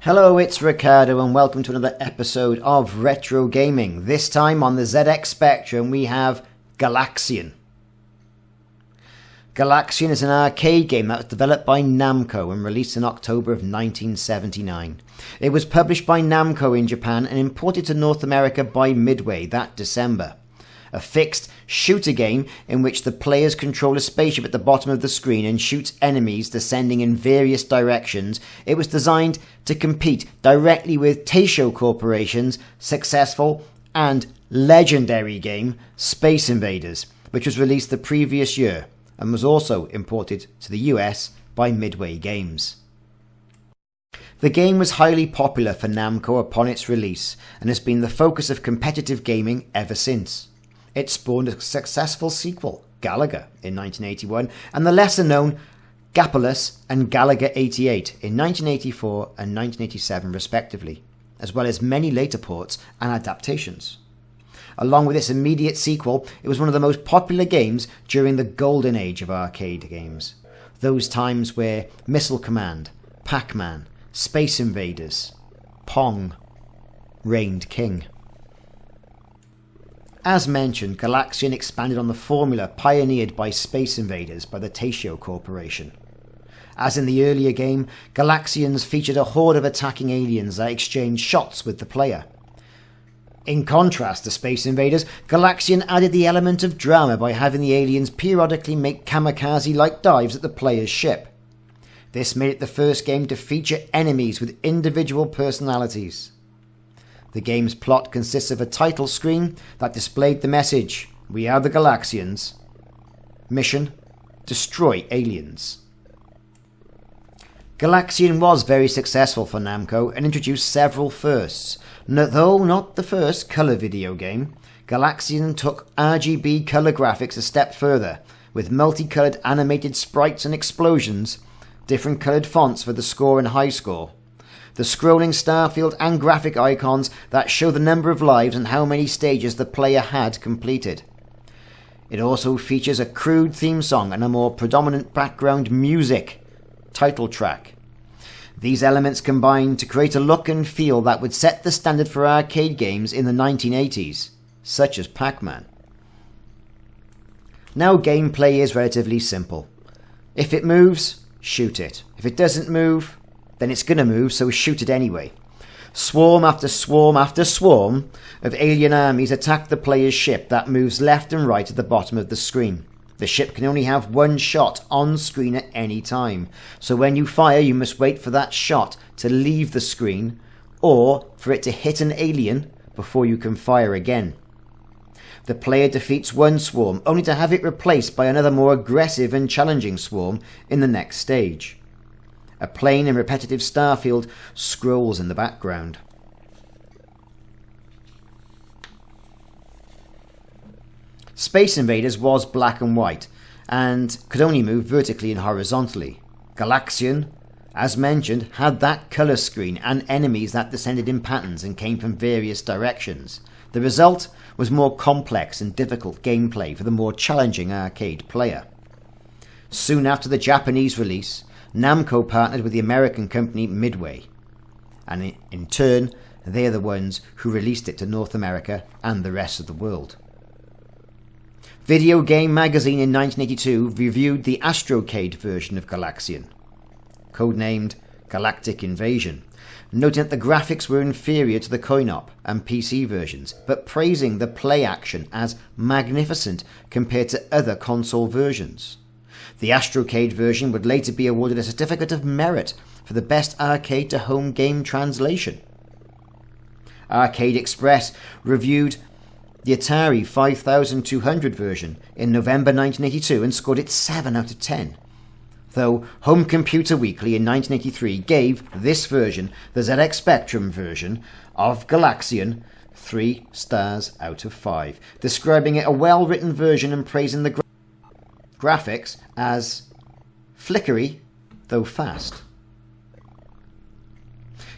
Hello, it's Ricardo and welcome to another episode of Retro Gaming. This time on the ZX Spectrum we have Galaxian. Galaxian is an arcade game that was developed by Namco and released in October of 1979. It was published by Namco in Japan and imported to North America by Midway that December. A fixed shooter game in which the players control a spaceship at the bottom of the screen and shoots enemies descending in various directions, it was designed to compete directly with Taisho Corporation's successful and legendary game Space Invaders, which was released the previous year and was also imported to the US by Midway Games. The game was highly popular for Namco upon its release and has been the focus of competitive gaming ever since. It spawned a successful sequel, Galaga, in 1981, and the lesser-known Gapalus and Galaga 88 in 1984 and 1987 respectively, as well as many later ports and adaptations. Along with its immediate sequel, it was one of the most popular games during the golden age of arcade games. Those times where Missile Command, Pac-Man, Space Invaders, Pong reigned king. As mentioned, Galaxian expanded on the formula pioneered by Space Invaders by the Taisho Corporation. As in the earlier game, Galaxians featured a horde of attacking aliens that exchanged shots with the player. In contrast to Space Invaders, Galaxian added the element of drama by having the aliens periodically make kamikaze-like dives at the player's ship. This made it the first game to feature enemies with individual personalities. The game's plot consists of a title screen that displayed the message, "We are the Galaxians." Mission: destroy aliens. Galaxian was very successful for Namco and introduced several firsts. Though not the first colour video game, Galaxian took RGB colour graphics a step further, with multicoloured animated sprites and explosions, different coloured fonts for the score and high score, the scrolling starfield and graphic icons that show the number of lives and how many stages the player had completed. It also features a crude theme song and a more predominant background music title track. These elements combine to create a look and feel that would set the standard for arcade games in the 1980s, such as Pac-Man. Now gameplay is relatively simple. If it moves, shoot it. If it doesn't move, then it's going to move, so shoot it anyway. Swarm after swarm after swarm of alien armies attack the player's ship that moves left and right at the bottom of the screen. The ship can only have one shot on screen at any time, so when you fire you must wait for that shot to leave the screen or for it to hit an alien before you can fire again. The player defeats one swarm only to have it replaced by another more aggressive and challenging swarm in the next stage. A plain and repetitive starfield scrolls in the background. Space Invaders was black and white and could only move vertically and horizontally. Galaxian, as mentioned, had that colour screen and enemies that descended in patterns and came from various directions. The result was more complex and difficult gameplay for the more challenging arcade player. Soon after the Japanese release, Namco partnered with the American company Midway, and in turn they are the ones who released it to North America and the rest of the world. Video Game Magazine in 1982 reviewed the Astrocade version of Galaxian, codenamed Galactic Invasion, noting that the graphics were inferior to the coin-op and PC versions, but praising the play action as magnificent compared to other console versions. The Astrocade version would later be awarded a Certificate of Merit for the Best Arcade to Home Game Translation. Arcade Express reviewed the Atari 5200 version in November 1982 and scored it 7 out of 10. Though Home Computer Weekly in 1983 gave this version, the ZX Spectrum version of Galaxian, 3 stars out of 5, describing it a well-written version and praising the graphics as flickery, though fast.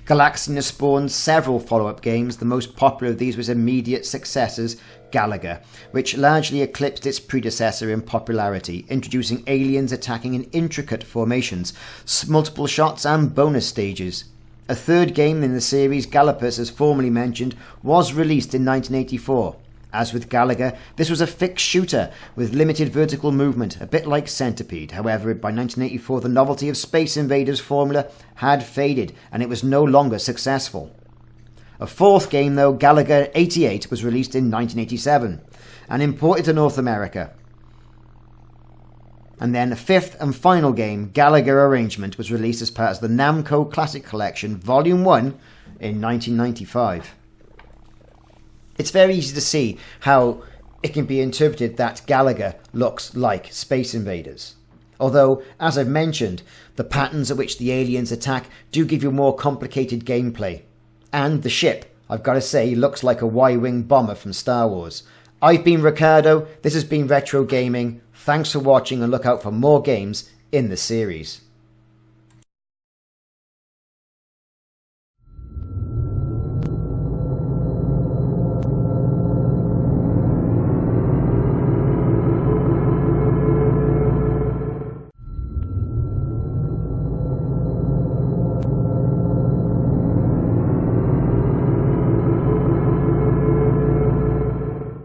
Galaxian has spawned several follow-up games. The most popular of these was immediate successors Galaga, which largely eclipsed its predecessor in popularity, introducing aliens attacking in intricate formations, multiple shots and bonus stages. A third game in the series, Galapus as formerly mentioned, was released in 1984. As with Galaga, this was a fixed shooter with limited vertical movement, a bit like Centipede. However, by 1984 the novelty of Space Invaders formula had faded and it was no longer successful. A fourth game though, Galaga 88, was released in 1987 and imported to North America. And then the fifth and final game, Galaga Arrangement, was released as part of the Namco Classic Collection Volume 1 in 1995. It's very easy to see how it can be interpreted that Galaga looks like Space Invaders. Although, as I've mentioned, the patterns at which the aliens attack do give you more complicated gameplay. And the ship, I've got to say, looks like a Y-Wing bomber from Star Wars. I've been Ricardo, this has been Retro Gaming. Thanks for watching and look out for more games in the series.